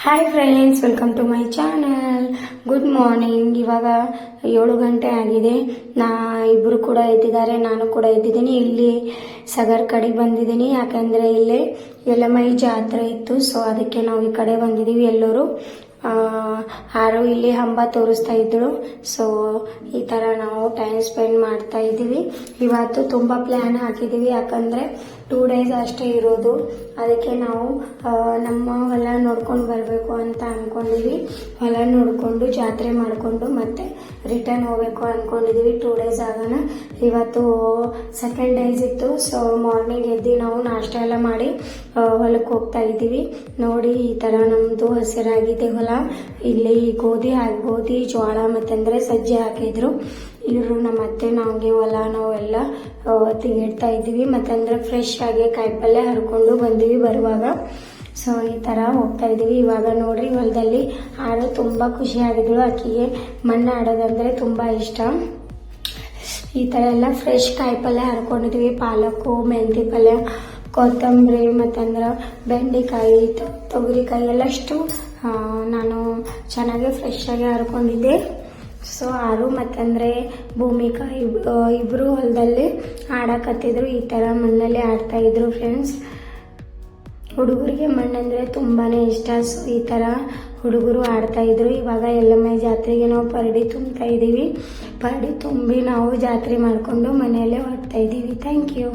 Hi friends, welcome to my channel. Good morning. ಇವಾಗ 7 ಗಂಟೆ ಆಗಿದೆ. ಇಬ್ಬರು ಕೂಡ ಎದ್ದಿದ್ದಾರೆ, ನಾನು ಕೂಡ ಎದ್ದಿದ್ದೀನಿ. ಇಲ್ಲಿ ಸಗರ್ ಕಡೆಗೆ ಬಂದಿದ್ದೀನಿ, ಯಾಕಂದರೆ ಇಲ್ಲಿ ಯಲ್ಲಮೈ ಜಾತ್ರೆ ಇತ್ತು. ಸೊ ಅದಕ್ಕೆ ನಾವು ಈ ಕಡೆ ಬಂದಿದ್ದೀವಿ. ಎಲ್ಲರೂ ಯಾರು ಇಲ್ಲಿ ಹಂಬ ತೋರಿಸ್ತಾ ಇದ್ರು. ಸೊ ಈ ಥರ ನಾವು ಟೈಮ್ ಸ್ಪೆಂಡ್ ಮಾಡ್ತಾ ಇದ್ದೀವಿ. ಇವತ್ತು ತುಂಬ ಪ್ಲ್ಯಾನ್ ಹಾಕಿದ್ದೀವಿ, ಯಾಕಂದರೆ 2 ಡೇಸ್ ಅಷ್ಟೇ ಇರೋದು. ಅದಕ್ಕೆ ನಾವು ನಮ್ಮ ಹೊಲ ನೋಡ್ಕೊಂಡು ಬರಬೇಕು ಅಂತ ಅಂದ್ಕೊಂಡಿದ್ವಿ. ಹೊಲ ನೋಡಿಕೊಂಡು ಜಾತ್ರೆ ಮಾಡಿಕೊಂಡು ಮತ್ತೆ ರಿಟರ್ನ್ ಹೋಗ್ಬೇಕು ಅಂದ್ಕೊಂಡಿದ್ದೀವಿ. 2 ಡೇಸ್ ಆಗೋಣ. ಇವತ್ತು ಸೆಕೆಂಡ್ ಡೇಸ್ ಇತ್ತು. ಸೊ ಮಾರ್ನಿಂಗ್ ಎದ್ದು ನಾವು ನಾಷ್ಟ ಎಲ್ಲ ಮಾಡಿ ಹೊಲಕ್ಕೆ ಹೋಗ್ತಾ ಇದ್ದೀವಿ. ನೋಡಿ, ಈ ಥರ ನಮ್ಮದು ಹಸಿರಾಗಿದೆ ಹೊಲ. ಇಲ್ಲಿ ಗೋಧಿ ಜೋಳ ಮತ್ತಂದರೆ ಸಜ್ಜೆ ಹಾಕಿದ್ರು. ಇವರು ನಮ್ಮ ಅತ್ತೆ ನಮಗೆ ಹೊಲ ನಾವೆಲ್ಲ ತೆಗಿಡ್ತಾ ಇದ್ದೀವಿ. ಮತ್ತಂದ್ರೆ ಫ್ರೆಶ್ ಆಗಿ ಕಾಯಿಪಲ್ಯ ಹರ್ಕೊಂಡು ಬಂದಿವಿ ಬರುವಾಗ. ಸೊ ಈ ಥರ ಹೋಗ್ತಾ ಇದ್ದೀವಿ. ಇವಾಗ ನೋಡ್ರಿ, ಹೊಲದಲ್ಲಿ ಆಡು ತುಂಬ ಖುಷಿ ಆಗಿದ್ಳು. ಆಕೆಗೆ ಮಣ್ಣು ಆಡೋದಂದ್ರೆ ತುಂಬ ಇಷ್ಟ. ಈ ಥರ ಎಲ್ಲ ಫ್ರೆಶ್ ಕಾಯಿಪಲ್ಯ ಹರ್ಕೊಂಡಿದ್ವಿ. ಪಾಲಕ್ಕು, ಮೆಂತಿ ಪಲ್ಯ, ಕೊತ್ತಂಬರಿ ಮತ್ತಂದ್ರೆ ಬೆಂಡೆಕಾಯಿ, ತೊಗರಿಕಾಯಿ ಎಲ್ಲಷ್ಟು ನಾನು ಚೆನ್ನಾಗಿ ಫ್ರೆಶ್ ಆಗಿ ಹರ್ಕೊಂಡಿದ್ದೆ. ಸೊ ಆರು ಮತ್ತಂದ್ರೆ ಭೂಮಿಕಾ ಇಬ್ರು ಹೊಲದಲ್ಲಿ ಆಡಕತ್ತಿದ್ರು. ಈ ಥರ ಮಣ್ಣಲ್ಲಿ ಆಡ್ತಾ ಇದ್ರು ಫ್ರೆಂಡ್ಸ್. ಹುಡುಗರಿಗೆ ಮಣ್ಣಂದ್ರೆ ತುಂಬಾನೇ ಇಷ್ಟ. ಸೊ ಈ ಥರ ಹುಡುಗರು ಆಡ್ತಾ ಇದ್ರು. ಇವಾಗ ಯಲ್ಲಮೈ ಜಾತ್ರೆಗೆ ನಾವು ಪರಡಿ ತುಂಬ್ತಾ ಇದ್ದೀವಿ. ಪರಡಿ ತುಂಬಿ ನಾವು ಜಾತ್ರೆ ಮಾಡಿಕೊಂಡು ಮನೆಯಲ್ಲೇ ಹೊರಡ್ತಾ ಇದ್ದೀವಿ. Thank you.